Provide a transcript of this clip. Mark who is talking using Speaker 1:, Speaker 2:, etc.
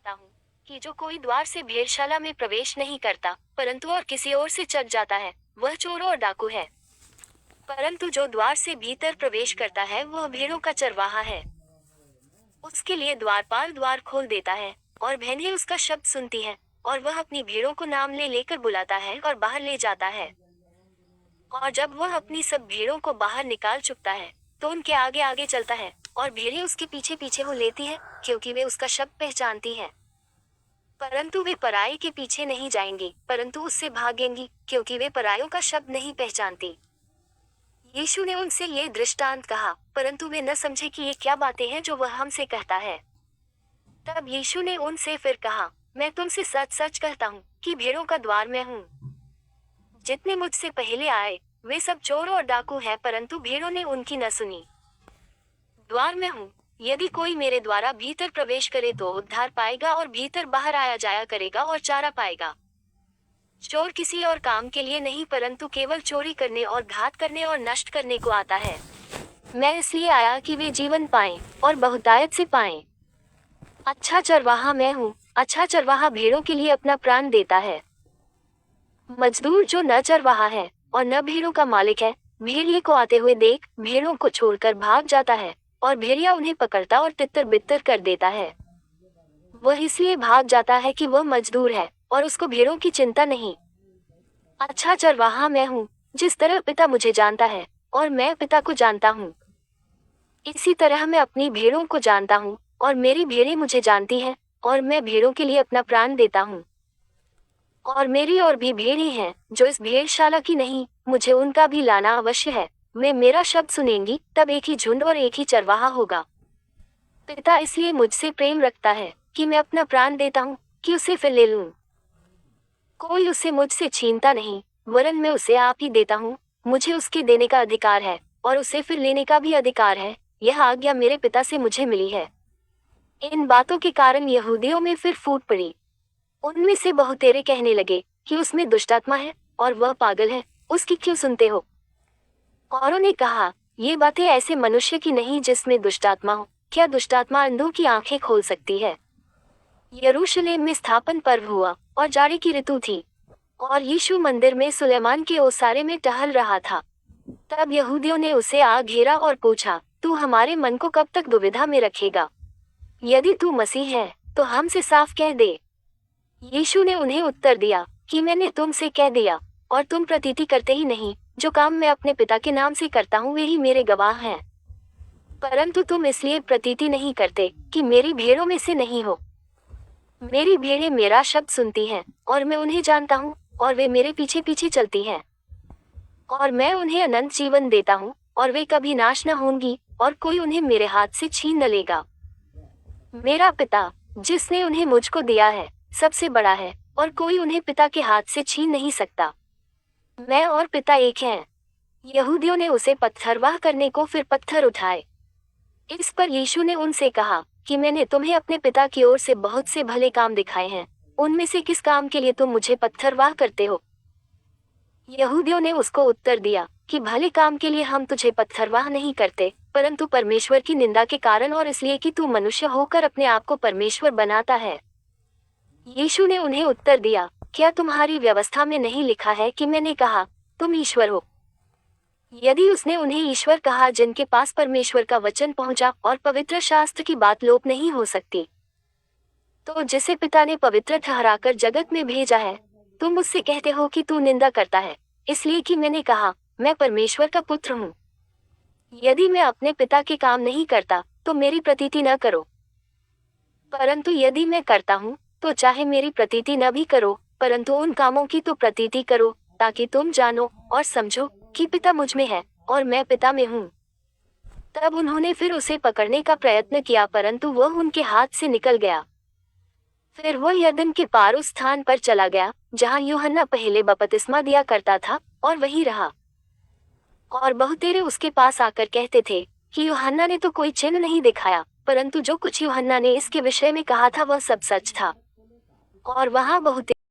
Speaker 1: कहता हूँ कि जो कोई द्वार से भेड़शाला में प्रवेश नहीं करता परंतु और किसी और से चढ़ जाता है, वह चोर और डाकू है। परंतु जो द्वार से भीतर प्रवेश करता है वह भेड़ों का चरवाहा है। उसके लिए द्वारपाल द्वार खोल देता है और भेड़ें उसका शब्द सुनती हैं और वह अपनी भेड़ों को नाम ले लेकर बुलाता है और बाहर ले जाता है। और जब वह अपनी सब भेड़ों को बाहर निकाल चुकता है तो उनके आगे आगे चलता है और भेड़ें उसके पीछे पीछे हो लेती हैं, क्योंकि वे उसका शब्द पहचानती हैं। परंतु वे पराई के पीछे नहीं जाएंगी परंतु उससे भागेंगी, क्योंकि वे परायों का शब्द नहीं पहचानती। यीशु ने उनसे ये दृष्टांत कहा, परंतु वे न समझे कि ये क्या बातें हैं जो वह हमसे कहता है। तब यीशु ने उनसे फिर कहा, मैं तुमसे सच सच कहता हूँ कि भेड़ों का द्वार मैं हूँ। जितने मुझसे पहले आए वे सब चोर और डाकू हैं, परंतु भेड़ों ने उनकी न सुनी। द्वार मैं हूँ, यदि कोई मेरे द्वारा भीतर प्रवेश करे तो उद्धार पाएगा और भीतर बाहर आया जाया करेगा और चारा पाएगा। चोर किसी और काम के लिए नहीं परंतु केवल चोरी करने और घात करने और नष्ट करने को आता है। मैं इसलिए आया कि वे जीवन पाएं और बहुतायत से पाएं। अच्छा चरवाहा मैं हूँ, अच्छा चरवाहा भेड़ों के लिए अपना प्राण देता है। मजदूर जो न चरवाहा है और न भेड़ों का मालिक है, भेड़िए को आते हुए देख भेड़ों को छोड़कर भाग जाता है और भेड़िया उन्हें पकड़ता और तितर बितर कर देता है। वह इसलिए भाग जाता है कि वह मजदूर है और उसको भेड़ों की चिंता नहीं। अच्छा चरवाहा मैं हूँ, जिस तरह पिता मुझे जानता है और मैं पिता को जानता हूँ, इसी तरह मैं अपनी भेड़ों को जानता हूँ और मेरी भेड़ें मुझे जानती हैं और मैं भेड़ों के लिए अपना प्राण देता हूँ। और मेरी और भी भेड़ें हैं जो इस भेड़शाला की नहीं, मुझे उनका भी लाना अवश्य है। वे मेरा शब्द सुनेंगी, तब एक ही झुंड और एक ही चरवाहा होगा। पिता इसलिए मुझसे प्रेम रखता है कि मैं अपना प्राण देता हूँ कि उसे फिर ले लूं। कोई उसे मुझसे छीनता नहीं, वरन मैं उसे आप ही देता हूँ। मुझे उसके देने का अधिकार है और उसे फिर लेने का भी अधिकार है। यह आज्ञा मेरे पिता से मुझे मिली है। इन बातों के कारण यहूदियों में फिर फूट पड़ी। उनमें से बहुतेरे कहने लगे कि उसमें दुष्टात्मा है और वह पागल है, उसकी क्यों सुनते हो? औरों ने कहा, ये बातें ऐसे मनुष्य की नहीं जिसमें दुष्टात्मा हो। क्या दुष्टात्मा अंधों की आंखें खोल सकती है? यरूशलेम में स्थापन पर्व हुआ और जाड़े की ऋतु थी और यीशु मंदिर में सुलेमान के ओसारे में टहल रहा था। तब यहूदियों ने उसे आ घेरा और पूछा, तू हमारे मन को कब तक दुविधा में रखेगा? यदि तू मसीह है तो हमसे साफ कह दे। यीशु ने उन्हें उत्तर दिया कि मैंने तुमसे कह दिया और तुम प्रतीति करते ही नहीं। जो काम मैं अपने पिता के नाम से करता हूँ वे ही मेरे गवाह हैं। परंतु तुम इसलिए प्रतीति नहीं करते कि मेरी भेड़ों में से नहीं हो। मेरी भेड़ें मेरा शब्द सुनती हैं और मैं उन्हें जानता हूँ और वे मेरे पीछे पीछे चलती हैं। और मैं उन्हें अनंत जीवन देता हूँ और वे कभी नाश न होंगी और कोई उन्हें मेरे हाथ से छीन न लेगा। मेरा पिता जिसने उन्हें मुझको दिया है सबसे बड़ा है और कोई उन्हें पिता के हाथ से छीन नहीं सकता। मैं और पिता एक हैं। यहूदियों ने उसे पत्थरवाह करने को फिर पत्थर उठाए। इस पर यीशु ने उनसे कहा कि मैंने तुम्हें अपने पिता की ओर से बहुत से भले काम दिखाए हैं, उनमें से किस काम के लिए तुम मुझे पत्थरवाह करते हो? यहूदियों ने उसको उत्तर दिया कि भले काम के लिए हम तुझे पत्थरवाह नहीं करते, परंतु परमेश्वर की निंदा के कारण और इसलिए कि तू मनुष्य होकर अपने आप को परमेश्वर बनाता है। यीशु ने उन्हें उत्तर दिया, क्या तुम्हारी व्यवस्था में नहीं लिखा है कि मैंने कहा तुम ईश्वर हो? यदि उसने उन्हें ईश्वर कहा जिनके पास परमेश्वर का वचन पहुंचा और पवित्र शास्त्र की बात लोप नहीं हो सकती, तो जिसे पिता ने पवित्र ठहराकर जगत में भेजा है, तुम मुझसे कहते हो कि तू निंदा करता है, इसलिए कि मैंने कहा मैं परमेश्वर का पुत्र हूँ। यदि मैं अपने पिता के काम नहीं करता तो मेरी प्रतीति न करो, परंतु यदि मैं करता हूँ तो चाहे मेरी प्रतीति न भी करो, परंतु उन कामों की तो प्रतीति करो, ताकि तुम जानो और समझो कि पिता मुझ में है और मैं पिता में हूँ। तब उन्होंने फिर उसे पकड़ने का प्रयत्न किया, परंतु वह उनके हाथ से निकल गया। फिर वह यरदन के पार उस स्थान पर चला गया जहाँ यूहन्ना पहले बपतिस्मा दिया करता था और वहीं रहा। और बहुतेरे उसके पास आकर कहते थे कि यूहन्ना ने तो कोई चिन्ह नहीं दिखाया, परंतु जो कुछ यूहन्ना ने इसके विषय में कहा था वह सब सच था। और वहाँ बहुतेरे